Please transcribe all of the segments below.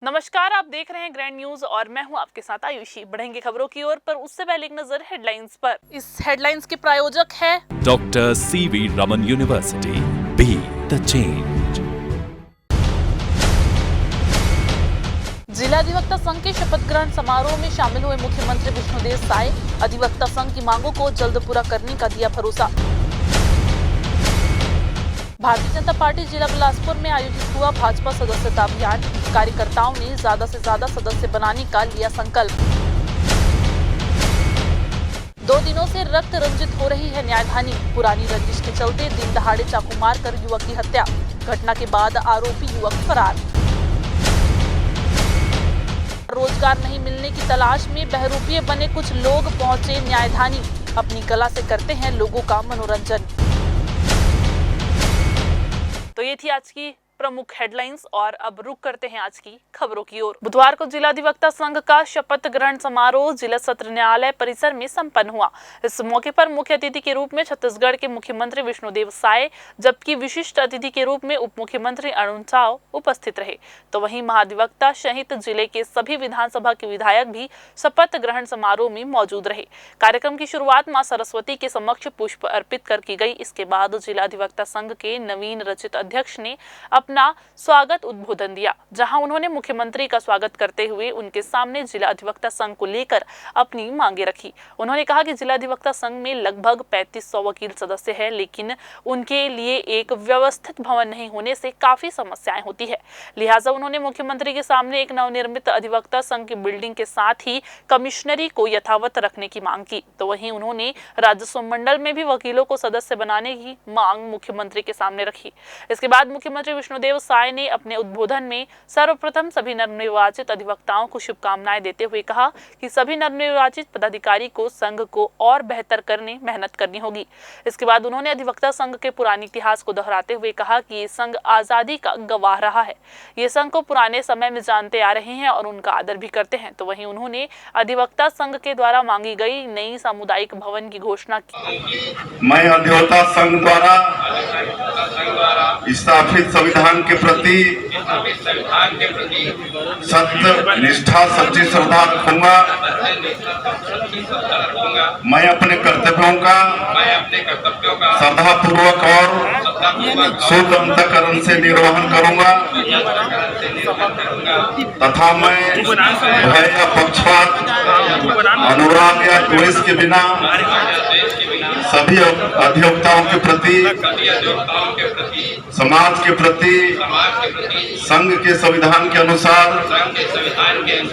नमस्कार, आप देख रहे हैं ग्रैंड न्यूज और मैं हूं आपके साथ आयुषी। बढ़ेंगे खबरों की ओर, पर उससे पहले एक नजर हेडलाइंस पर। इस हेडलाइंस के प्रायोजक है doctor CV Raman university, be the change. जिला अधिवक्ता संघ के शपथ ग्रहण समारोह में शामिल हुए मुख्यमंत्री विष्णुदेव साय। अधिवक्ता संघ की मांगों को जल्द पूरा करने का दिया भरोसा। भारतीय जनता पार्टी जिला बिलासपुर में आयोजित हुआ भाजपा सदस्यता अभियान। कार्यकर्ताओं ने ज्यादा से ज्यादा सदस्य बनाने का लिया संकल्प। 2 दिनों से रक्त रंजित हो रही है न्यायधानी। पुरानी रंजिश के चलते दिन दहाड़े चाकू मारकर युवक की हत्या। घटना के बाद आरोपी युवक फरार। रोजगार नहीं मिलने की तलाश में बहरूपिये बने कुछ लोग पहुंचे न्यायधानी। अपनी कला से करते हैं लोगों का मनोरंजन। तो ये थी आज की प्रमुख हेडलाइंस और अब रुक करते हैं आज की खबरों की ओर। बुधवार को जिला अधिवक्ता संघ का शपथ ग्रहण समारोह जिला सत्र न्यायालय परिसर में संपन्न हुआ। इस मौके पर मुख्य अतिथि के रूप में छत्तीसगढ़ के मुख्यमंत्री विष्णुदेव साय, जबकि विशिष्ट अतिथि के रूप में उप मुख्यमंत्री अरुण साव उपस्थित रहे। तो वहीं महाधिवक्ता सहित जिले के सभी विधानसभा के विधायक भी शपथ ग्रहण समारोह में मौजूद रहे। कार्यक्रम की शुरुआत मां सरस्वती के समक्ष पुष्प अर्पित कर की गई। इसके बाद जिला अधिवक्ता संघ के नवीन रचित अध्यक्ष ने अपना स्वागत उद्बोधन दिया, जहां उन्होंने मुख्यमंत्री का स्वागत करते हुए उनके सामने जिला अधिवक्ता संघ को लेकर अपनी मांगे रखी। उन्होंने कहा कि जिला अधिवक्ता संघ में लगभग 3500 वकील सदस्य हैं, लेकिन उनके लिए एक व्यवस्थित भवन नहीं होने से काफी समस्याएं होती है। लिहाजा उन्होंने मुख्यमंत्री के सामने एक नवनिर्मित अधिवक्ता संघ की बिल्डिंग के साथ ही कमिश्नरी को यथावत रखने की मांग की। तो वहीं उन्होंने राजस्व मंडल में भी वकीलों को सदस्य बनाने की मांग मुख्यमंत्री के सामने रखी। इसके बाद मुख्यमंत्री विष्णुदेव साय ने अपने उद्बोधन में सर्वप्रथम सभी नवनिर्वाचित अधिवक्ताओं को शुभकामनाएं देते हुए कहा कि सभी नवनिर्वाचित पदाधिकारी को संघ को और बेहतर करने मेहनत करनी होगी। इसके बाद उन्होंने अधिवक्ता संघ के पुराने इतिहास को दोहराते हुए कहा कि ये संघ आजादी का गवाह रहा है। ये संघ को पुराने समय में जानते आ रहे हैं और उनका आदर भी करते हैं। तो वहीं उन्होंने अधिवक्ता संघ के द्वारा मांगी गई नई सामुदायिक भवन की घोषणा की। मैं अधिवक्ता संघ द्वारा स्थापित संविधान के प्रति सत्य, निष्ठा, सच्ची श्रद्धा रखूंगा। मैं अपने कर्तव्यों का श्रद्धापूर्वक और शुद्ध अंतःकरण से निर्वहन करूंगा तथा मैं भय या पक्षपात, अनुराग या द्वेष के बिना सभी अधिवक्ताओं के प्रति, समाज के प्रति संघ के संविधान के अनुसार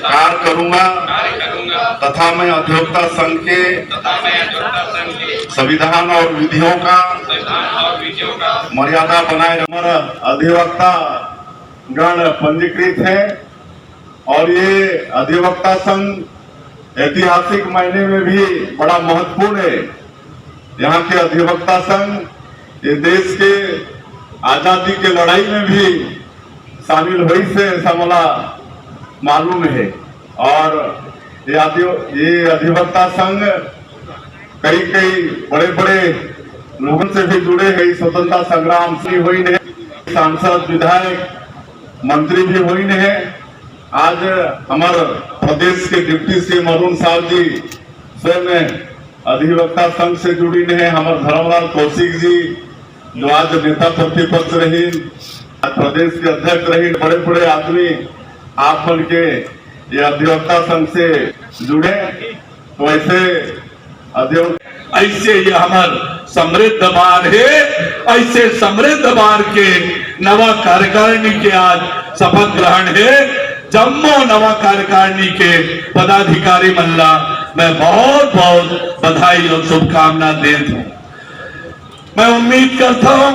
कार्य करूंगा तथा मैं अधिवक्ता संघ के संविधान और विधियों का मर्यादा बनाए। हमारा अधिवक्ता गण पंजीकृत है और ये अधिवक्ता संघ ऐतिहासिक मायने में भी बड़ा महत्वपूर्ण है। यहाँ के अधिवक्ता संघ ये देश के आजादी के लड़ाई में भी शामिल हुई से ऐसा मला मालूम है। और ये अधिवक्ता संघ कई बड़े बड़े लोगों से भी जुड़े हैं। स्वतंत्रता संग्राम से हुई है, सांसद, विधायक, मंत्री भी हुई है। आज हमारे प्रदेश के डिप्टी सीएम अरुण साव जी स्वयं अधिवक्ता संघ से जुड़ी है। हमारे धर्मलाल कौशिक जी जो आज नेता प्रतिपक्ष रही, प्रदेश के अध्यक्ष रही, बड़े बड़े आदमी आप बन के ये अधिवक्ता संघ से जुड़े। तो ऐसे ये हमार समृद्ध बार है। ऐसे समृद्ध बार के नवा कार्यकारिणी के आज शपथ ग्रहण है। जम्मो नवा कार्यकारिणी के पदाधिकारी मल्ला मैं बहुत बहुत बधाई और शुभकामना देता हूँ। मैं उम्मीद करता हूं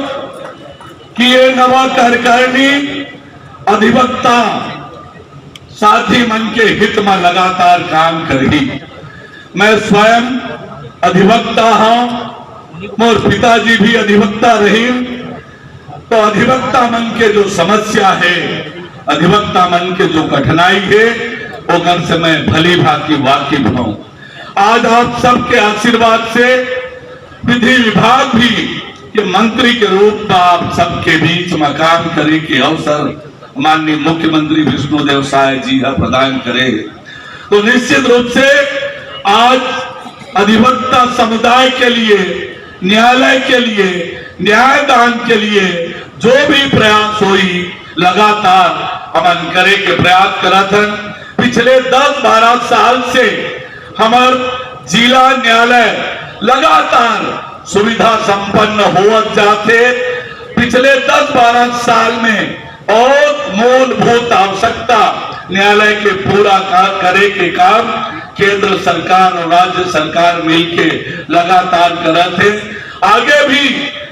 कि ये नवा कार्यकारिणी अधिवक्ता साथी मन के हित में लगातार काम करेगी। मैं स्वयं अधिवक्ता हूं, मोर पिताजी भी अधिवक्ता रही। तो अधिवक्ता मन के जो समस्या है, अधिवक्ता मन के जो कठिनाई है, वो घर से मैं भली भांति वाकिफ हूं। आज आप सबके आशीर्वाद से विधि विभाग भी के मंत्री के रूप में आप सबके बीच में काम करने के अवसर माननीय मुख्यमंत्री विष्णुदेव साय जी प्रदान करे। तो निश्चित रूप से आज अधिवक्ता समुदाय के लिए, न्यायालय के लिए, न्यायदान के लिए जो भी प्रयास हुई लगातार हमन करे के प्रयास करत हन। पिछले 10-12 साल से हमार जिला न्यायालय लगातार सुविधा संपन्न होवत जाते। पिछले 10-12 साल में बहुत मूलभूत आवश्यकता न्यायालय के पूरा करे के काम केंद्र सरकार और राज्य सरकार मिलके लगातार करत है। आगे भी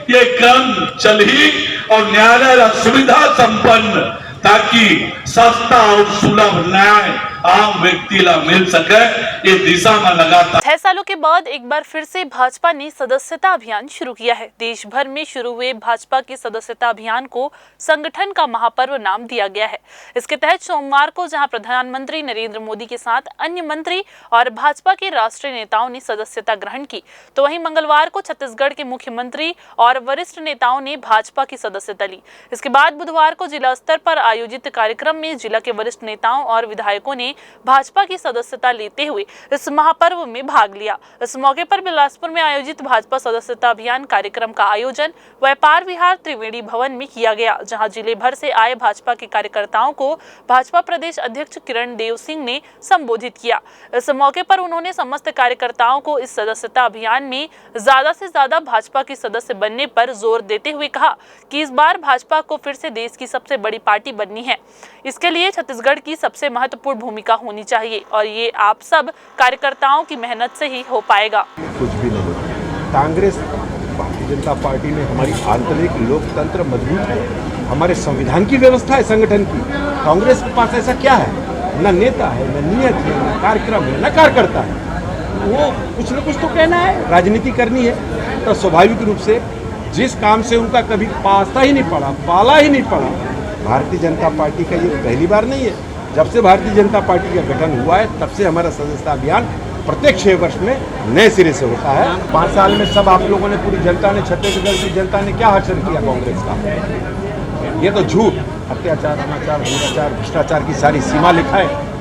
ये क्रम चल ही और न्यायालय सुविधा संपन्न, ताकि सस्ता और सुलभ न्याय आम व्यक्ति ला मिल सके, ये दिशा में लगातार 6 सालों के बाद एक बार फिर से भाजपा ने सदस्यता अभियान शुरू किया है। देश भर में शुरू हुए भाजपा के सदस्यता अभियान को संगठन का महापर्व नाम दिया गया है। इसके तहत सोमवार को जहां प्रधानमंत्री नरेंद्र मोदी के साथ अन्य मंत्री और भाजपा के राष्ट्रीय नेताओं ने सदस्यता ग्रहण की, तो वहीं मंगलवार को छत्तीसगढ़ के मुख्यमंत्री और वरिष्ठ नेताओं ने भाजपा की सदस्यता ली। इसके बाद बुधवार को जिला स्तर पर आयोजित कार्यक्रम में जिला के वरिष्ठ नेताओं और विधायकों ने भाजपा की सदस्यता लेते हुए इस महापर्व में भाग लिया। इस मौके पर बिलासपुर में आयोजित भाजपा सदस्यता अभियान कार्यक्रम का आयोजन व्यापार विहार त्रिवेणी भवन में किया गया, जहां जिले भर से आए भाजपा के कार्यकर्ताओं को भाजपा प्रदेश अध्यक्ष किरण देव सिंह ने संबोधित किया। इस मौके पर उन्होंने समस्त कार्यकर्ताओं को इस सदस्यता अभियान में ज्यादा से ज्यादा भाजपा के सदस्य बनने पर जोर देते हुए कहा कि इस बार भाजपा को फिर से देश की सबसे बड़ी पार्टी बननी है। इसके लिए छत्तीसगढ़ की सबसे महत्वपूर्ण भूमिका होनी चाहिए और ये आप सब कार्यकर्ताओं की मेहनत से ही हो पाएगा। कुछ भी नहीं, कांग्रेस भारतीय जनता पार्टी में हमारी आंतरिक लोकतंत्र मजबूत है, हमारे संविधान की व्यवस्था है संगठन की। कांग्रेस के पास ऐसा क्या है? न नेता है, न नियत है, न कार्यक्रम है, न कार्यकर्ता है। वो कुछ न कुछ तो कहना है, राजनीति करनी है, तो स्वाभाविक रूप से जिस काम से उनका कभी पासा ही नहीं पड़ा, पाला ही नहीं पड़ा, भारतीय जनता पार्टी का ये पहली बार नहीं है। जब से भारतीय जनता पार्टी का गठन हुआ है तब से हमारा सदस्यता अभियान प्रत्येक 6 वर्ष में नए सिरे से होता है। 5 साल में सब आप लोगों ने, पूरी जनता ने, छत्तीसगढ़ की जनता ने क्या हासिल किया कांग्रेस का? ये तो झूठ, अत्याचार, अनाचार, दुराचार, भ्रष्टाचार की सारी सीमा लिखा है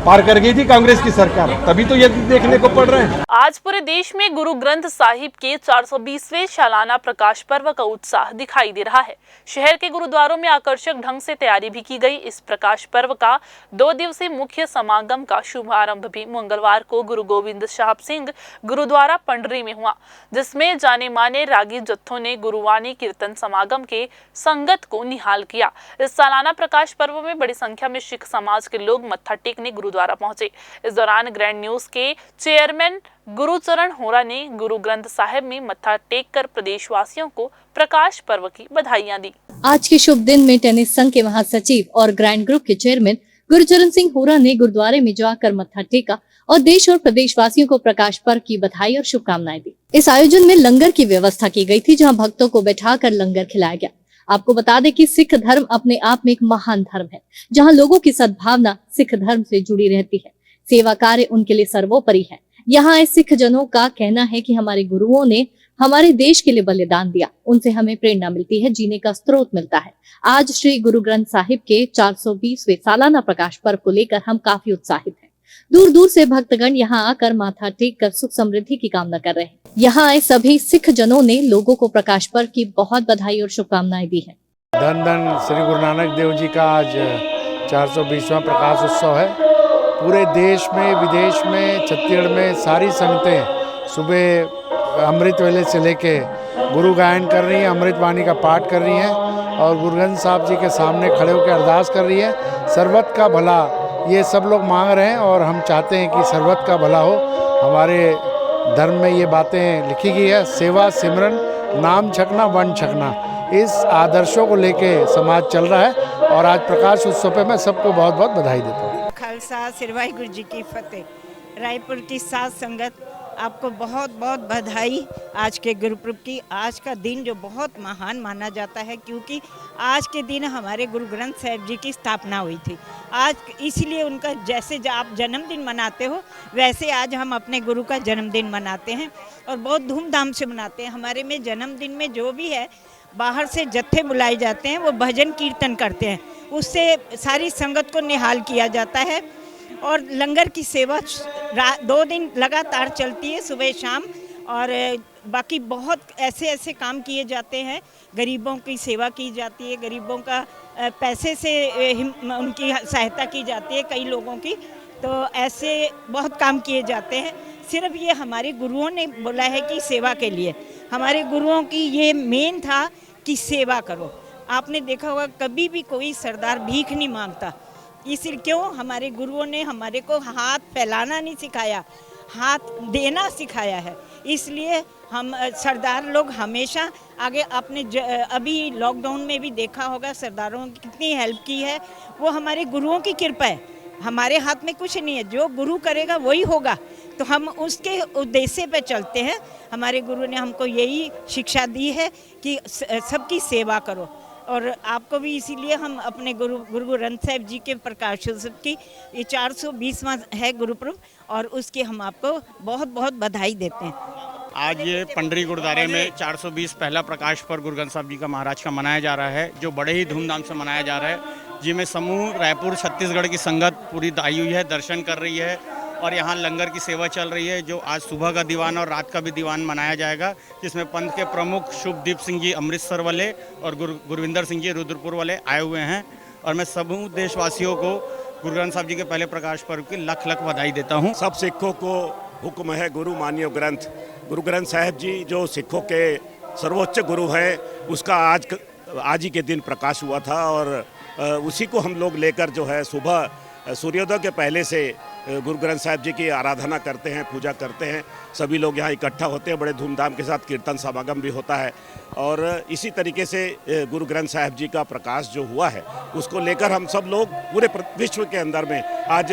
पार कर गई थी कांग्रेस की सरकार, तभी तो ये देखने को पड़ रहे हैं। आज पूरे देश में गुरु ग्रंथ साहिब के 420वें सालाना प्रकाश पर्व का उत्साह दिखाई दे रहा है। शहर के गुरुद्वारों में आकर्षक ढंग से तैयारी भी की गई। इस प्रकाश पर्व का 2 दिवसीय मुख्य समागम का शुभारंभ भी मंगलवार को गुरु गोविंद साहब सिंह गुरुद्वारा पंडरी में हुआ, जिसमें जाने माने रागी जत्थों ने गुरुवाणी कीर्तन समागम के संगत को निहाल किया। इस सालाना प्रकाश पर्व में बड़ी संख्या में सिख समाज के लोग मत्था टेकने गुरुद्वारा पहुंचे। इस दौरान ग्रैंड न्यूज के चेयरमैन गुरुचरण होरा ने गुरु ग्रंथ साहिब में मत्था टेक कर प्रदेशवासियों को प्रकाश पर्व की बधाइयां दी। आज के शुभ दिन में टेनिस संघ के महासचिव और ग्रैंड ग्रुप के चेयरमैन गुरुचरण सिंह होरा ने गुरुद्वारे में जाकर मत्था टेका और देश और प्रदेशवासियों को प्रकाश पर्व की बधाई और शुभकामनाएं दी। इस आयोजन में लंगर की व्यवस्था की गई थी, जहां भक्तों को बैठाकर लंगर खिलाया गया। आपको बता दें कि सिख धर्म अपने आप में एक महान धर्म है, जहां लोगों की सद्भावना सिख धर्म से जुड़ी रहती है। सेवा कार्य उनके लिए सर्वोपरि है। यहाँ आए सिख जनों का कहना है कि हमारे गुरुओं ने हमारे देश के लिए बलिदान दिया, उनसे हमें प्रेरणा मिलती है, जीने का स्रोत मिलता है। आज श्री गुरु ग्रंथ साहिब के 420वें सालाना प्रकाश पर्व को लेकर हम काफी उत्साहित हैं। दूर दूर से भक्तगण यहाँ आकर माथा टेक कर सुख समृद्धि की कामना कर रहे हैं। यहाँ आए सभी सिख जनों ने लोगों को प्रकाश पर्व की बहुत बधाई और शुभकामनाएं दी है। धन धन श्री गुरु नानक देव जी का आज 420वां प्रकाश उत्सव है। पूरे देश में, विदेश में, छत्तीसगढ़ में सारी संगतें सुबह अमृत वेले से लेके गुरु गायन कर रही हैं, अमृत वाणी का पाठ कर रही हैं और गुरु ग्रंथ साहब जी के सामने खड़े होकर अरदास कर रही है। सर्वत का भला ये सब लोग मांग रहे हैं और हम चाहते हैं कि सर्वत का भला हो। हमारे धर्म में ये बातें लिखी गई है, सेवा सिमरन नाम छकना वन छकना, इस आदर्शों को लेके समाज चल रहा है और आज प्रकाश उत्सव पे मैं सबको बहुत बहुत बधाई देता हूँ। खालसा श्री वाहिगुरु जी की फतेह। रायपुर की साध संगत आपको बहुत बहुत बधाई आज के गुरुपुरब की। आज का दिन जो बहुत महान माना जाता है, क्योंकि आज के दिन हमारे गुरु ग्रंथ साहिब जी की स्थापना हुई थी। आज इसलिए उनका जैसे आप जन्मदिन मनाते हो वैसे आज हम अपने गुरु का जन्मदिन मनाते हैं और बहुत धूमधाम से मनाते हैं। हमारे में जन्मदिन में जो भी है बाहर से जत्थे बुलाए जाते हैं, वो भजन कीर्तन करते हैं, उससे सारी संगत को निहाल किया जाता है। और लंगर की सेवा 2 दिन लगातार चलती है, सुबह शाम। और बाकी बहुत ऐसे ऐसे काम किए जाते हैं, गरीबों की सेवा की जाती है, गरीबों का पैसे से उनकी सहायता की जाती है कई लोगों की। तो ऐसे बहुत काम किए जाते हैं। सिर्फ ये हमारे गुरुओं ने बोला है कि सेवा के लिए, हमारे गुरुओं की ये मेन था कि सेवा करो। आपने देखा होगा कभी भी कोई सरदार भीख नहीं मांगता, इसलिए क्यों, हमारे गुरुओं ने हमारे को हाथ फैलाना नहीं सिखाया, हाथ देना सिखाया है। इसलिए हम सरदार लोग हमेशा आगे, आपने अभी लॉकडाउन में भी देखा होगा सरदारों की कितनी हेल्प की है, वो हमारे गुरुओं की कृपा है। हमारे हाथ में कुछ नहीं है, जो गुरु करेगा वही होगा। तो हम उसके उद्देश्य पे चलते हैं। हमारे गुरु ने हमको यही शिक्षा दी है कि सबकी सेवा करो। और आपको भी इसीलिए हम अपने गुरु ग्रंथ साहिब जी के प्रकाशोत्सव की ये 420वां है गुरुपर्व, और उसकी हम आपको बहुत बहुत बधाई देते हैं। आज ये पंडरी गुरुद्वारे में 420 पहला प्रकाश पर्व गुरु ग्रंथ साहिब जी का महाराज का मनाया जा रहा है, जो बड़े ही धूमधाम से मनाया जा रहा है, जिसमें समूह रायपुर छत्तीसगढ़ की संगत पूरी आई हुई है, दर्शन कर रही है। और यहाँ लंगर की सेवा चल रही है, जो आज सुबह का दीवान और रात का भी दीवान मनाया जाएगा, जिसमें पंथ के प्रमुख शुभदीप सिंह जी अमृतसर वाले और गुरविंदर सिंह जी रुद्रपुर वाले आए हुए हैं। और मैं सभी देशवासियों को गुरु ग्रंथ साहिब जी के पहले प्रकाश पर्व की लख लख बधाई देता हूँ। सब सिखों को हुक्म है गुरु मानियो ग्रंथ। गुरु ग्रंथ साहिब जी जो सिखों के सर्वोच्च गुरु हैं, उसका आज ही के दिन प्रकाश हुआ था। और उसी को हम लोग लेकर जो है सुबह सूर्योदय के पहले से गुरु ग्रंथ साहिब जी की आराधना करते हैं, पूजा करते हैं। सभी लोग यहाँ इकट्ठा होते हैं, बड़े धूमधाम के साथ कीर्तन समागम भी होता है। और इसी तरीके से गुरु ग्रंथ साहिब जी का प्रकाश जो हुआ है, उसको लेकर हम सब लोग पूरे विश्व के अंदर में आज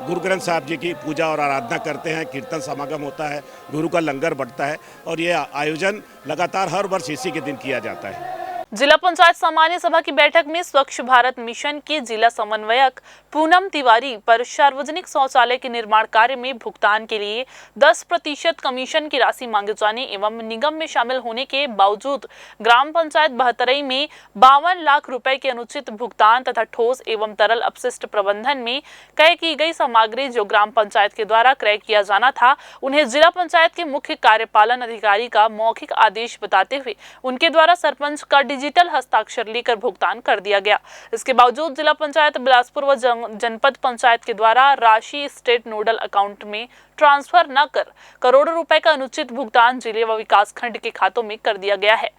गुरु ग्रंथ साहिब जी की पूजा और आराधना करते हैं, कीर्तन समागम होता है, गुरु का लंगर बंटता है। और ये आयोजन लगातार हर वर्ष इसी के दिन किया जाता है। जिला पंचायत सामान्य सभा की बैठक में स्वच्छ भारत मिशन के जिला समन्वयक पूनम तिवारी पर सार्वजनिक शौचालय के निर्माण कार्य में भुगतान के लिए 10% कमीशन की राशि मांगे जाने एवं निगम में शामिल होने के बावजूद ग्राम पंचायत बहतरई में 52 लाख रुपए के अनुचित भुगतान तथा ठोस एवं तरल अपशिष्ट प्रबंधन में क्रय की गई सामग्री जो ग्राम पंचायत के द्वारा क्रय किया जाना था, उन्हें जिला पंचायत के मुख्य कार्यपालन अधिकारी का मौखिक आदेश बताते हुए उनके द्वारा सरपंच का डिजिटल हस्ताक्षर लेकर भुगतान कर दिया गया। इसके बावजूद जिला पंचायत बिलासपुर व जनपद पंचायत के द्वारा राशि स्टेट नोडल अकाउंट में ट्रांसफर न कर करोड़ों रुपए का अनुचित भुगतान जिले व विकास खंड के खातों में कर दिया गया है।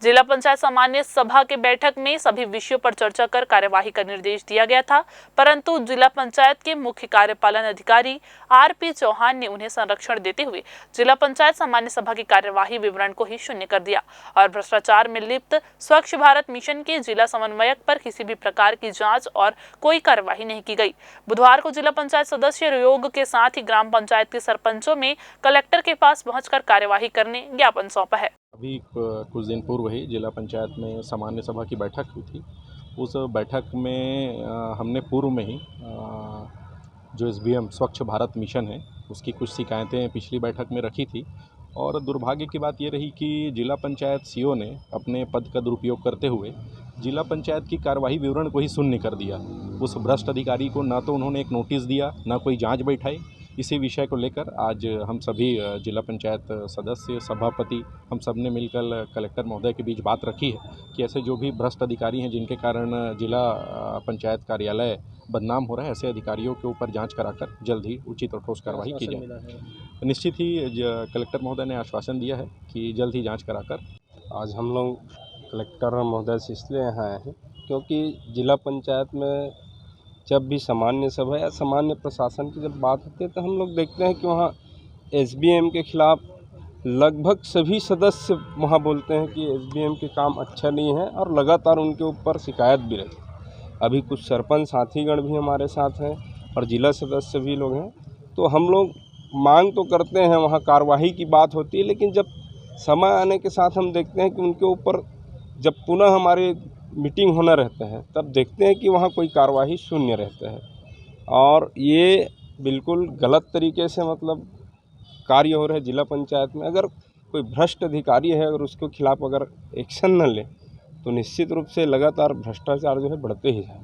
जिला पंचायत सामान्य सभा के बैठक में सभी विषयों पर चर्चा कर कार्यवाही का निर्देश दिया गया था, परंतु जिला पंचायत के मुख्य कार्यपालन अधिकारी आरपी चौहान ने उन्हें संरक्षण देते हुए जिला पंचायत सामान्य सभा की कार्यवाही विवरण को ही शून्य कर दिया और भ्रष्टाचार में लिप्त स्वच्छ भारत मिशन के जिला समन्वयक पर किसी भी प्रकार की जांच और कोई कार्यवाही नहीं की गई। बुधवार को जिला पंचायत सदस्य योग के साथ ही ग्राम पंचायत के सरपंचों में कलेक्टर के पास पहुंचकर कार्यवाही करने ज्ञापन सौंपा है। अभी कुछ दिन पूर्व ही जिला पंचायत में सामान्य सभा की बैठक हुई थी। उस बैठक में हमने पूर्व में ही जो SBM स्वच्छ भारत मिशन है उसकी कुछ शिकायतें पिछली बैठक में रखी थी और दुर्भाग्य की बात ये रही कि जिला पंचायत CO ने अपने पद का दुरुपयोग करते हुए जिला पंचायत की कार्यवाही विवरण को ही शून्य कर दिया। उस भ्रष्ट अधिकारी को ना तो उन्होंने एक नोटिस दिया, ना कोई जांच बैठाई। इसी विषय को लेकर आज हम सभी जिला पंचायत सदस्य, सभापति, हम सब ने मिलकर कलेक्टर महोदय के बीच बात रखी है कि ऐसे जो भी भ्रष्ट अधिकारी हैं जिनके कारण जिला पंचायत कार्यालय बदनाम हो रहा है, ऐसे अधिकारियों के ऊपर जांच कराकर जल्द ही उचित और ठोस कार्रवाई की जाए। निश्चित ही कलेक्टर महोदय ने आश्वासन दिया है कि जल्द ही जाँच कराकर। आज हम लोग कलेक्टर महोदय से इसलिए यहाँ आए हैं क्योंकि जिला पंचायत में जब भी सामान्य सभा या सामान्य प्रशासन की जब बात होती है तो हम लोग देखते हैं कि वहाँ SBM के खिलाफ लगभग सभी सदस्य वहाँ बोलते हैं कि SBM के काम अच्छा नहीं है और लगातार उनके ऊपर शिकायत भी रहती है। अभी कुछ सरपंच साथीगण भी हमारे साथ हैं और जिला सदस्य भी लोग हैं, तो हम लोग मांग तो करते हैं, वहाँ कार्रवाई की बात होती है, लेकिन जब समय आने के साथ हम देखते हैं कि उनके ऊपर जब पुनः हमारे मीटिंग होना रहते हैं तब देखते हैं कि वहाँ कोई कार्रवाई शून्य रहता है और ये बिल्कुल गलत तरीके से मतलब कार्य हो रहा है जिला पंचायत में। अगर कोई भ्रष्ट अधिकारी है अगर उसके खिलाफ अगर एक्शन न ले तो निश्चित रूप से लगातार भ्रष्टाचार जो है बढ़ते ही जाए।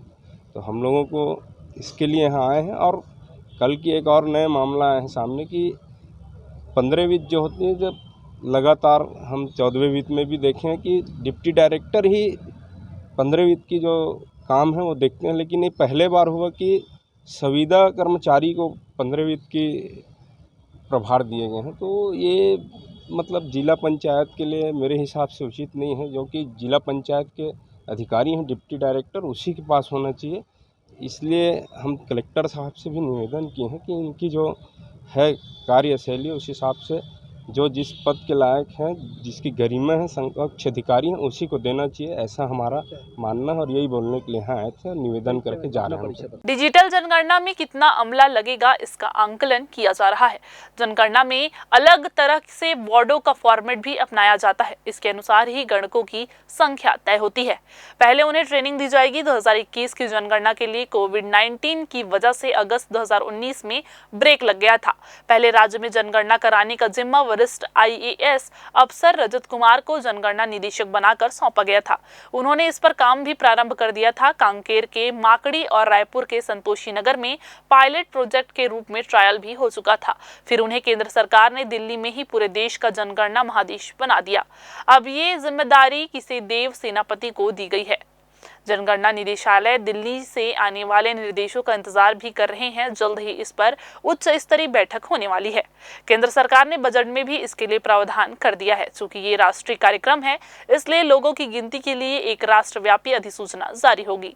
तो हम लोगों को इसके लिए यहाँ आए हैं। और कल की एक और नया मामला आया है सामने कि 15 वित्त जो होती है, जब लगातार हम 14वें वित्त में भी देखे हैं कि डिप्टी डायरेक्टर ही 15 वित्त की जो काम है वो देखते हैं, लेकिन ये पहले बार हुआ कि संविदा कर्मचारी को 15 वित्त की प्रभार दिए गए हैं। तो ये मतलब जिला पंचायत के लिए मेरे हिसाब से उचित नहीं है, जो कि जिला पंचायत के अधिकारी हैं डिप्टी डायरेक्टर, उसी के पास होना चाहिए। इसलिए हम कलेक्टर साहब से भी निवेदन किए हैं कि इनकी जो है कार्यशैली उस हिसाब से जो जिस पद के लायक हैं, जिसकी गरिमा है, समकक्ष अधिकारी हैं, उसी को देना चाहिए, ऐसा हमारा मानना है। और यही बोलने के लिए यहाँ आए थे और निवेदन करके जा रहे हैं। डिजिटल जनगणना में कितना अमला लगेगा, इसका आंकलन किया जा रहा है। जनगणना में अलग तरह से वार्डों का फॉर्मेट भी अपनाया जाता है। इसके अनुसार ही गणकों की संख्या तय होती है। पहले उन्हें ट्रेनिंग दी जाएगी। 2021 की जनगणना के लिए कोविड-19 की वजह से अगस्त 2019 में ब्रेक लग गया था। पहले राज्य में जनगणना कराने का जिम्मा वरिष्ठ IAS अफसर रजत कुमार को जनगणना निदेशक बनाकर सौंपा गया था। उन्होंने इस पर काम भी प्रारंभ कर दिया था। कांकेर के माकड़ी और रायपुर के संतोषी नगर में पायलट प्रोजेक्ट के रूप में ट्रायल भी हो चुका था। फिर उन्हें केंद्र सरकार ने दिल्ली में ही पूरे देश का जनगणना महादेश बना दिया। अब ये जिम्मेदारी किसी देव सेनापति को दी गई है। जनगणना निदेशालय दिल्ली से आने वाले निर्देशों का इंतजार भी कर रहे हैं। जल्द ही इस पर उच्च स्तरीय बैठक होने वाली है। केंद्र सरकार ने बजट में भी इसके लिए प्रावधान कर दिया है। चूंकि ये राष्ट्रीय कार्यक्रम है, इसलिए लोगों की गिनती के लिए एक राष्ट्रव्यापी अधिसूचना जारी होगी।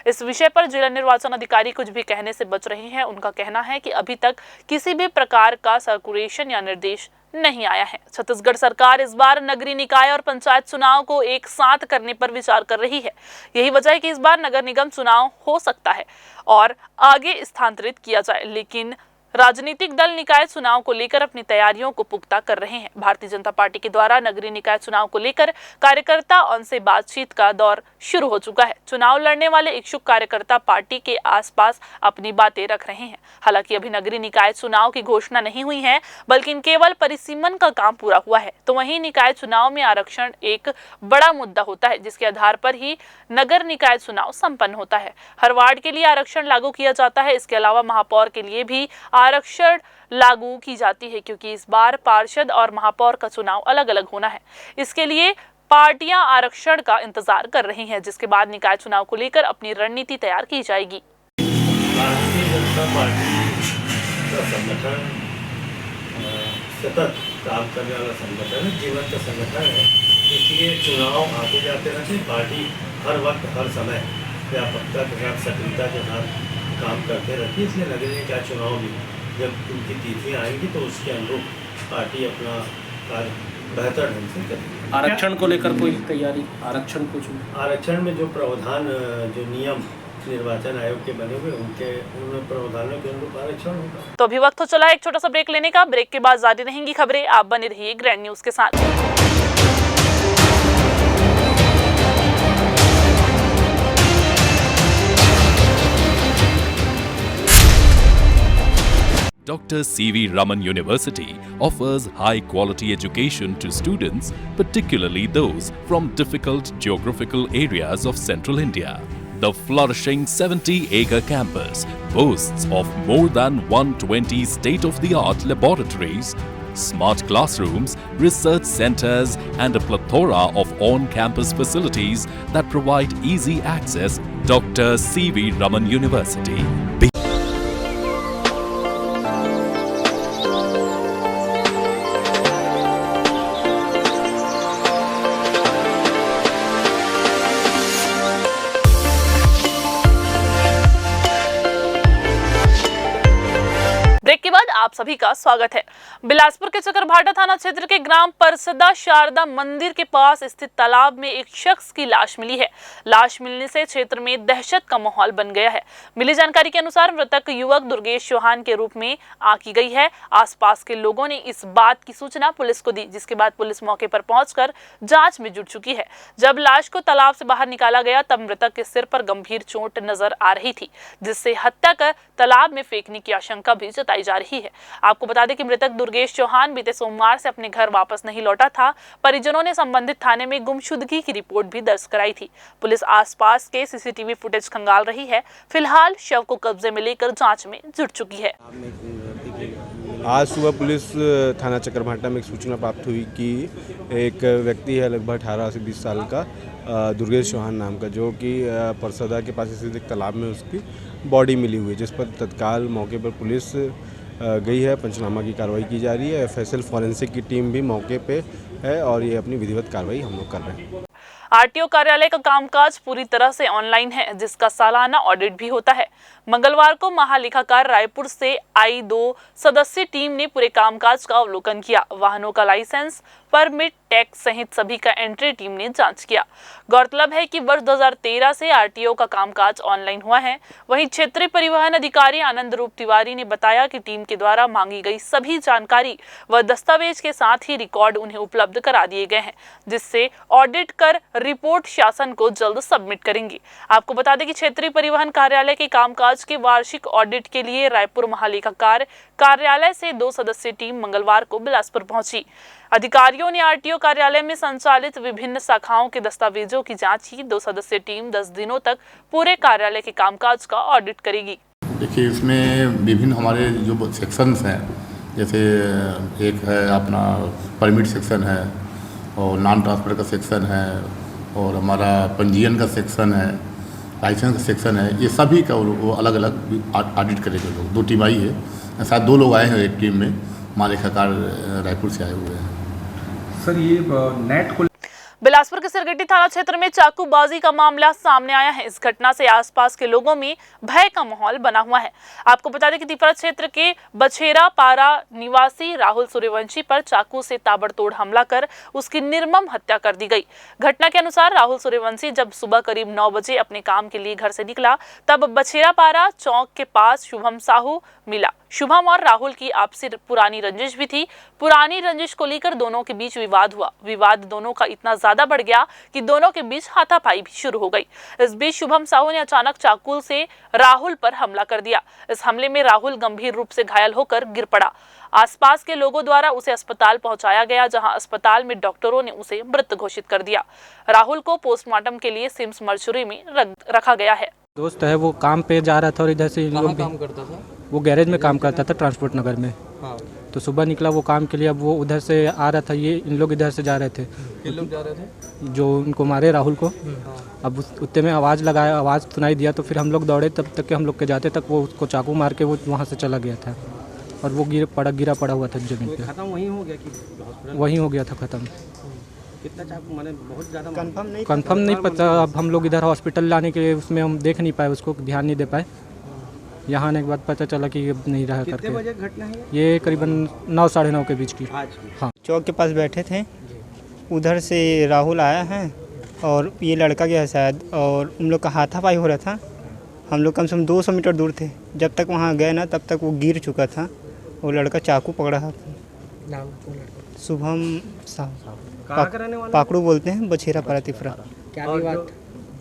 इस विषय पर जिला निर्वाचन अधिकारी कुछ भी कहने से बच रहे हैं। उनका कहना है कि अभी तक किसी भी प्रकार का सर्कुलेशन या निर्देश नहीं आया है। छत्तीसगढ़ सरकार इस बार नगरीय निकाय और पंचायत चुनाव को एक साथ करने पर विचार कर रही है। यही वजह है कि इस बार नगर निगम चुनाव हो सकता है और आगे स्थानांतरित किया जाए, लेकिन राजनीतिक दल निकाय चुनाव को लेकर अपनी तैयारियों को पुख्ता कर रहे हैं। भारतीय जनता पार्टी के द्वारा नगरीय निकाय चुनाव को लेकर कार्यकर्ता उनसे बातचीत का दौर शुरू हो चुका है। चुनाव लड़ने वाले इच्छुक कार्यकर्ता पार्टी के आसपास अपनी बातें रख रहे हैं। हालांकि अभी नगरीय निकाय चुनाव की घोषणा नहीं हुई है, बल्कि केवल परिसीमन का काम पूरा हुआ है। तो वहीं निकाय चुनाव में आरक्षण एक बड़ा मुद्दा होता है, जिसके आधार पर ही नगर निकाय चुनाव संपन्न होता है। हर वार्ड के लिए आरक्षण लागू किया जाता है। इसके अलावा महापौर के लिए भी आरक्षण लागू की जाती है, क्योंकि इस बार पार्षद और महापौर का चुनाव अलग अलग होना है। इसके लिए पार्टियां आरक्षण का इंतजार कर रही हैं, जिसके बाद निकाय चुनाव को लेकर अपनी रणनीति तैयार की जाएगी। भारतीय जनता पार्टी का संगठन सतत काम करने वाला संगठन है, जीवंत संगठन है। इसलिए चुनाव आते जाते रहते, पार्टी हर वक्त हर समय व्यापकता के साथ सक्रियता के साथ काम करते रहती है। इसलिए नगरीय निकाय चुनाव भी जब उनकी तिथियाँ आएंगी तो उसके अनुरूप पार्टी अपना कार्य बेहतर ढंग से करेगी। आरक्षण को लेकर कोई तैयारी? आरक्षण में जो प्रावधान, जो नियम निर्वाचन आयोग के बने हुए, उन प्रावधानों के अनुरूप आरक्षण होगा। तो अभी वक्त हो चला एक छोटा सा ब्रेक लेने का। ब्रेक के बाद जारी रहेंगी खबरें। आप बने रहिए ग्रैंड न्यूज के साथ। Dr. C.V. Raman University offers high-quality education to students, particularly those from difficult geographical areas of central India. The flourishing 70-acre campus boasts of more than 120 state-of-the-art laboratories, smart classrooms, research centers, and a plethora of on-campus facilities that provide easy access. Dr. C.V. Raman University. आप सभी का स्वागत है। बिलासपुर के चकरभाटा थाना क्षेत्र के ग्राम परसदा शारदा मंदिर के पास स्थित तालाब में एक शख्स की लाश मिली है। लाश मिलने से क्षेत्र में दहशत का माहौल बन गया है। मिली जानकारी के अनुसार मृतक युवक दुर्गेश चौहान के रूप में आंकी गई है। आसपास के लोगों ने इस बात की सूचना पुलिस को दी, जिसके बाद पुलिस मौके पर पहुंचकर जांच में जुट चुकी है। जब लाश को तालाब से बाहर निकाला गया तब मृतक के सिर पर गंभीर चोट नजर आ रही थी, जिससे हत्या कर तालाब में फेंकने की आशंका भी जताई जा रही है। आपको बता दें कि मृतक दुर्गेश चौहान बीते सोमवार से अपने घर वापस नहीं लौटा था। परिजनों ने संबंधित थाने में गुमशुदगी की रिपोर्ट भी दर्ज कराई थी। पुलिस आसपास के सीसीटीवी फुटेज खंगाल रही है। फिलहाल शव को कब्जे में लेकर जांच में जुट चुकी है। आज सुबह पुलिस थाना चकरभाटा में एक सूचना प्राप्त हुई कि एक व्यक्ति है लगभग 18 से 20 साल का दुर्गेश चौहान नाम का, जो कि परसदा के पास स्थित एक तालाब में उसकी बॉडी मिली हुई है, जिस पर तत्काल मौके पर पुलिस गई है। पंचनामा की कार्रवाई की जा रही है। FSL फॉरेंसिक की टीम भी मौके पे है और ये अपनी विधिवत कार्रवाई हम लोग कर रहे हैं। आरटीओ कार्यालय का कामकाज पूरी तरह से ऑनलाइन है, जिसका सालाना ऑडिट भी होता है। मंगलवार को महालेखाकार रायपुर से आई 2 सदस्यीय टीम ने पूरे कामकाज का अवलोकन किया। वाहनों का लाइसेंस, परमिट, टैक्स सहित सभी का एंट्री टीम ने जांच किया। गौरतलब है कि वर्ष 2013 से आरटीओ का कामकाज ऑनलाइन हुआ है। वहीं क्षेत्रीय परिवहन अधिकारी आनंद रूप तिवारी ने बताया कि टीम के द्वारा मांगी गई सभी जानकारी व दस्तावेज के साथ ही रिकॉर्ड उन्हें उपलब्ध करा दिए गए हैं, जिससे ऑडिट कर रिपोर्ट शासन को जल्द सबमिट करेंगे। आपको बता दें कि क्षेत्रीय परिवहन कार्यालय के कामकाज के वार्षिक ऑडिट के लिए रायपुर महालेखाकार कार्यालय से 2 सदस्यीय टीम मंगलवार को बिलासपुर पहुंची। अधिकारियों ने आरटीओ कार्यालय में संचालित विभिन्न शाखाओं के दस्तावेजों की जांच की। 2 सदस्यीय टीम 10 दिनों तक पूरे कार्यालय के कामकाज का ऑडिट करेगी। देखिए, इसमें विभिन्न हमारे जो सेक्शंस हैं, जैसे एक है अपना परमिट सेक्शन है और नॉन ट्रांसफर का सेक्शन है और हमारा पंजीयन का सेक्शन है, लाइसेंस का सेक्शन है, ये सभी का वो अलग अलग ऑडिट करेंगे लोग। 2 टीम आई है, शायद 2 लोग आए हैं एक टीम में, महालेखाकार रायपुर से आए हुए हैं। सर, ये नेट को बिलासपुर के सिरगिट्टी थाना क्षेत्र में चाकूबाजी का मामला सामने आया है। इस घटना से आसपास के लोगों में भय का माहौल बना हुआ है। आपको बता दें कि तिफरा क्षेत्र के बछेरा पारा निवासी राहुल सूर्यवंशी पर चाकू से ताबड़तोड़ हमला कर उसकी निर्मम हत्या कर दी गई। घटना के अनुसार राहुल सूर्यवंशी जब सुबह करीब 9 बजे अपने काम के लिए घर से निकला, तब बछेरा पारा चौक के पास शुभम साहू मिला। शुभम और राहुल की आपसी पुरानी रंजिश भी थी। पुरानी रंजिश को लेकर दोनों के बीच विवाद हुआ। विवाद दोनों का इतना ज्यादा बढ़ गया कि दोनों के बीच हाथापाई भी शुरू हो गई। इस बीच शुभम साहू ने अचानक चाकू से राहुल पर हमला कर दिया। इस हमले में राहुल गंभीर रूप से घायल होकर गिर पड़ा। आसपास के लोगों द्वारा उसे अस्पताल पहुंचाया गया, जहां अस्पताल में डॉक्टरों ने उसे मृत घोषित कर दिया। राहुल को पोस्टमार्टम के लिए सिम्स मर्चुरी में रखा गया है। दोस्त है, वो काम पे जा रहा था और इधर से इन लोग काम करता था। वो गैरेज में काम करता था ट्रांसपोर्ट नगर में। हाँ। तो सुबह निकला वो काम के लिए, अब वो उधर से आ रहा था, ये इन लोग इधर से जा रहे थे। ये लोग जा रहे थे जो उनको मारे राहुल को। अब उतने में आवाज़ लगाया, आवाज़ सुनाई दिया तो फिर हम लोग दौड़े, तब तक के हम लोग के जाते तक वो उसको चाकू मार के वो वहाँ से चला गया था और वो गिरा पड़ा हुआ था जमीन पे। खत्म वहीं हो गया कि वहीं हो गया था ख़त्म। कितना चाकू मारे? बहुत ज़्यादा कंफर्म नहीं पता। अब हम लोग इधर हॉस्पिटल लाने के उसमें हम देख नहीं पाए, उसको ध्यान नहीं दे पाए। यहाँ आने के बाद पता चला कि अब नहीं रहा करके। कितने बजे घटना है ये करीबन 9 साढ़े 9 के बीच की। आज हाँ। चौक के पास बैठे थे, उधर से राहुल आया है और ये लड़का गया शायद, और उन लोग का हाथापाई हो रहा था। हम लोग कम से कम 200 मीटर दूर थे। जब तक वहाँ गए ना, तब तक वो गिर चुका था। वो लड़का चाकू पकड़ा था। शुभम साहू, पाकड़ू बोलते हैं, बछेरा पारा तिफरा। क्या विवाद?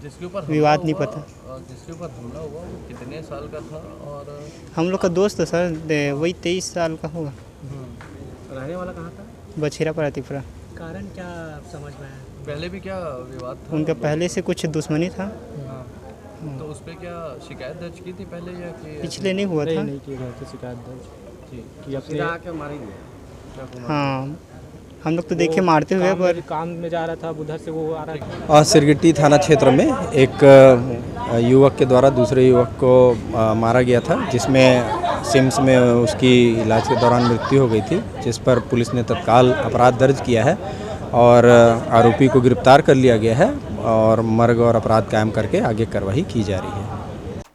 जिसके ऊपर विवाद नहीं पता। जिसके ऊपर हमला हुआ वो कितने साल का था? और हम लोग का दोस्त है सर, वही 23 साल का होगा। रहने वाला कहाँ था? बछेरा पारा तिफरा। कारण क्या समझ में आया? पहले भी क्या विवाद था? उनका पहले से कुछ दुश्मनी था। तो उस पर क्या शिकायत दर्ज की थी पहले या कि पिछले नहीं हुआ था? नहीं की घर से शिकायत दर्ज कि अपने आके मार ही दिया। हाँ, हम लोग तो देखे मारते हुए, पर काम में जा रहा था, उधर से वो आ रहा था। और सिरगिट्टी थाना क्षेत्र में एक युवक के द्वारा दूसरे युवक को मारा गया था, जिसमें सिम्स में उसकी इलाज के दौरान मृत्यु हो गई थी, जिस पर पुलिस ने तत्काल अपराध दर्ज किया है और आरोपी को गिरफ्तार कर लिया गया है और मर्ग और अपराध कायम करके आगे कार्रवाई की जा रही है।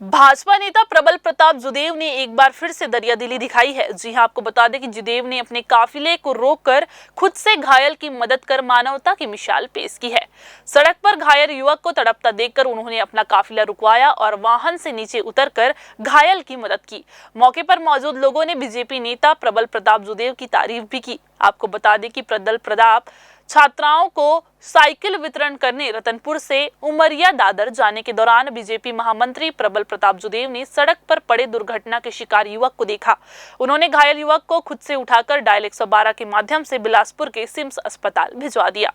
भाजपा नेता प्रबल प्रताप जुदेव ने एक बार फिर से दरियादिली दिखाई है। जी हां, आपको बता दें कि जुदेव ने अपने काफिले को रोककर खुद से घायल की मदद कर मानवता की मिसाल पेश की है। सड़क पर घायल युवक को तड़पता देखकर उन्होंने अपना काफिला रुकवाया और वाहन से नीचे उतरकर घायल की मदद की। मौके पर मौजूद लोगों ने बीजेपी नेता प्रबल प्रताप जुदेव की तारीफ भी की। आपको बता दें कि प्रबल प्रताप छात्राओं को साइकिल वितरण करने रतनपुर से उमरिया दादर जाने के दौरान बीजेपी महामंत्री प्रबल प्रताप जुदेव ने सड़क पर पड़े दुर्घटना के शिकार युवक को देखा। उन्होंने घायल युवक को खुद से उठाकर डायल 112 के माध्यम से बिलासपुर के सिम्स अस्पताल भिजवा दिया।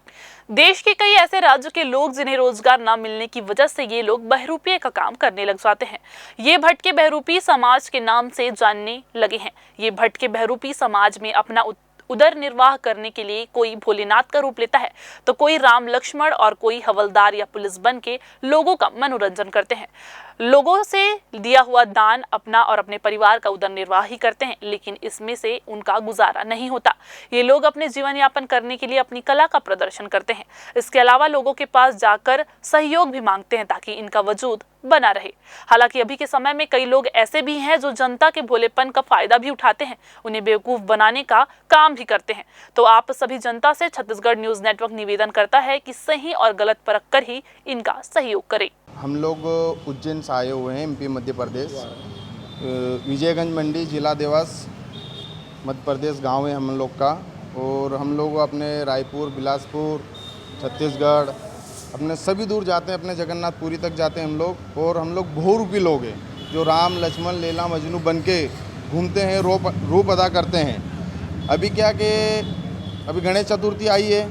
देश के कई ऐसे राज्य के लोग जिन्हें रोजगार न मिलने की वजह से ये लोग बहरूपीय का काम करने लग जाते हैं। ये भटके बहरूपी समाज के नाम से जानने लगे हैं। ये भटके बहरूपी समाज में अपना उदर निर्वाह करने के लिए कोई भोलेनाथ का रूप लेता है तो कोई राम लक्ष्मण और कोई हवलदार या पुलिस बन के लोगों का मनोरंजन करते हैं। लोगों से दिया हुआ दान अपना और अपने परिवार का उदर निर्वाह ही करते हैं, लेकिन इसमें से उनका गुजारा नहीं होता। ये लोग अपने जीवन यापन करने के लिए अपनी कला का प्रदर्शन करते हैं। इसके अलावा लोगों के पास जाकर सहयोग भी मांगते हैं ताकि इनका वजूद बना रहे। हालांकि अभी के समय में कई लोग ऐसे भी हैं जो जनता के भोलेपन का फायदा भी उठाते हैं, उन्हें बेवकूफ बनाने का काम भी करते हैं। तो आप सभी जनता से छत्तीसगढ़ न्यूज नेटवर्क निवेदन करता है कि सही और गलत परख कर ही इनका सहयोग करें। हम लोग उज्जैन से आए हुए हैं, एमपी मध्य प्रदेश, विजयगंज मंडी जिला देवास मध्य प्रदेश गाँव है हम लोग का। और हम लोग अपने रायपुर, बिलासपुर, छत्तीसगढ़ अपने सभी दूर जाते हैं, अपने जगन्नाथपुरी तक जाते हैं हम लोग। और हम लोग बहुरूपी लोग हैं जो राम लक्ष्मण लैला मजनू बन के घूमते हैं, रूप अदा करते हैं। अभी क्या कि अभी गणेश चतुर्थी आई है,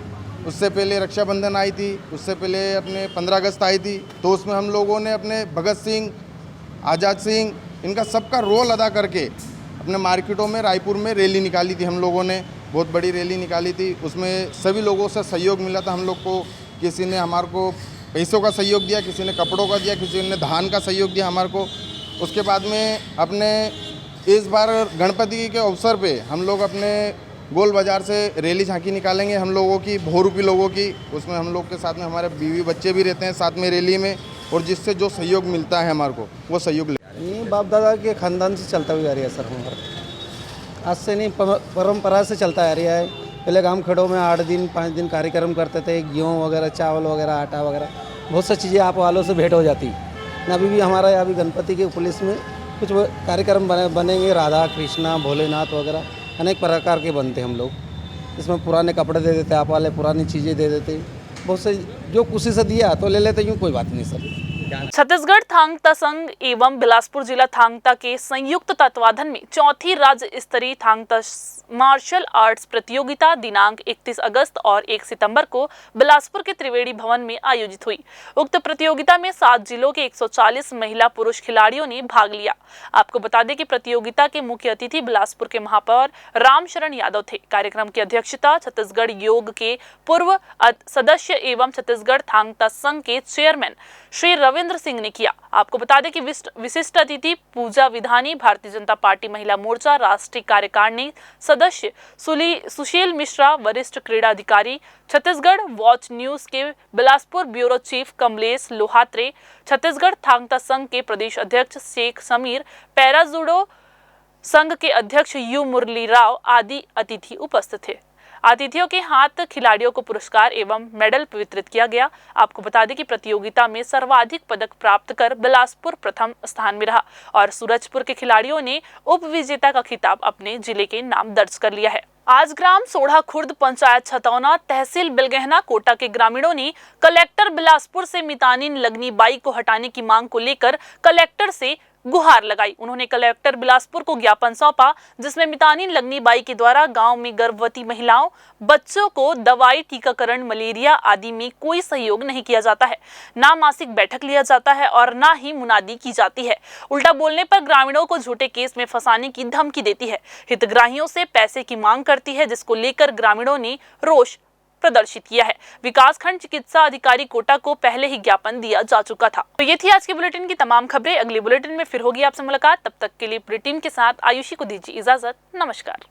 उससे पहले रक्षाबंधन आई थी, उससे पहले अपने 15 अगस्त आई थी। तो उसमें हम लोगों ने अपने भगत सिंह, आज़ाद सिंह, इनका सबका रोल अदा करके अपने मार्केटों में रायपुर में रैली निकाली थी। हम लोगों ने बहुत बड़ी रैली निकाली थी, उसमें सभी लोगों से सहयोग मिला था हम लोग को। किसी ने हमारे को पैसों का सहयोग दिया, किसी ने कपड़ों का दिया, किसी ने धान का सहयोग दिया हमारे को। उसके बाद में अपने इस बार गणपति के अवसर पे हम लोग अपने गोल बाज़ार से रैली झांकी निकालेंगे हम लोगों की, बहुरूपी लोगों की। उसमें हम लोग के साथ में हमारे बीवी बच्चे भी रहते हैं साथ में रैली में, और जिससे जो सहयोग मिलता है हमारे को वो सहयोग ये बाप दादा के खानदान से चलता हुआ आ रहा है सर। हमारा आज से नहीं, परंपरा से चलता आ रहा है। पहले गांव खड़ों में 8 दिन 5 दिन कार्यक्रम करते थे, गेहूँ वगैरह, चावल वगैरह, आटा वगैरह, बहुत सी चीज़ें आप वालों से भेंट हो जाती। अभी भी हमारा अभी गणपति के पुलिस में कुछ कार्यक्रम बनेंगे, राधा कृष्णा भोलेनाथ वगैरह अनेक प्रकार के बनते हम लोग। इसमें पुराने कपड़े दे देते, आप वाले पुरानी चीज़ें दे देते, बहुत से जो खुशी से दिया तो ले लेते, यूँ कोई बात नहीं सर। छत्तीसगढ़ थांगता संघ एवं बिलासपुर जिला थांगता के संयुक्त तत्वाधान में चौथी राज्य स्तरीय थांगता मार्शल आर्ट्स प्रतियोगिता दिनांक 31 अगस्त और 1 सितंबर को बिलासपुर के त्रिवेणी भवन में आयोजित हुई। उक्त प्रतियोगिता में 7 जिलों के 140 महिला पुरुष खिलाड़ियों ने भाग लिया। आपको बता दें कि प्रतियोगिता के मुख्य अतिथि बिलासपुर के महापौर रामशरण यादव थे। कार्यक्रम की अध्यक्षता छत्तीसगढ़ योग के पूर्व सदस्य एवं छत्तीसगढ़ थांगता संघ के चेयरमैन श्री रविंद्र सिंह ने किया। आपको बता दें कि विशिष्ट अतिथि पूजा विधानी, भारतीय जनता पार्टी महिला मोर्चा राष्ट्रीय कार्यकारिणी सदस्य सुशील मिश्रा, वरिष्ठ क्रीड़ा अधिकारी छत्तीसगढ़ वॉच न्यूज के बिलासपुर ब्यूरो चीफ कमलेश लोहात्रे, छत्तीसगढ़ थांगता संघ के प्रदेश अध्यक्ष शेख समीर, पैरा जूडो संघ के अध्यक्ष यू मुरली राव आदि अतिथि उपस्थित थे। अतिथियों के हाथ खिलाड़ियों को पुरस्कार एवं मेडल वितरित किया गया। आपको बता दें कि प्रतियोगिता में सर्वाधिक पदक प्राप्त कर बिलासपुर प्रथम स्थान में रहा और सूरजपुर के खिलाड़ियों ने उप विजेता का खिताब अपने जिले के नाम दर्ज कर लिया है। आज ग्राम सोढ़ा खुर्द, पंचायत छतौना, तहसील बिलगहना, कोटा के ग्रामीणों ने कलेक्टर बिलासपुर से मितानिन लगनी बाई को हटाने की मांग को लेकर कलेक्टर से गुहार लगाई। उन्होंने कलेक्टर बिलासपुर को ज्ञापन सौंपा, जिसमें मितानिन लगनी बाई के द्वारा गांव में गर्भवती महिलाओं, बच्चों को दवाई, टीकाकरण, मलेरिया आदि में कोई सहयोग नहीं किया जाता है, ना मासिक बैठक लिया जाता है और ना ही मुनादी की जाती है। उल्टा बोलने पर ग्रामीणों को झूठे केस में फंसाने की धमकी देती है, हितग्राहियों से पैसे की मांग करती है, जिसको लेकर ग्रामीणों ने रोष प्रदर्शित किया है। विकासखंड चिकित्सा अधिकारी कोटा को पहले ही ज्ञापन दिया जा चुका था। तो ये थी आज के बुलेटिन की तमाम खबरें। अगले बुलेटिन में फिर होगी आपसे मुलाकात। तब तक के लिए बुलेटिन के साथ आयुषी को दीजिए इजाजत। नमस्कार।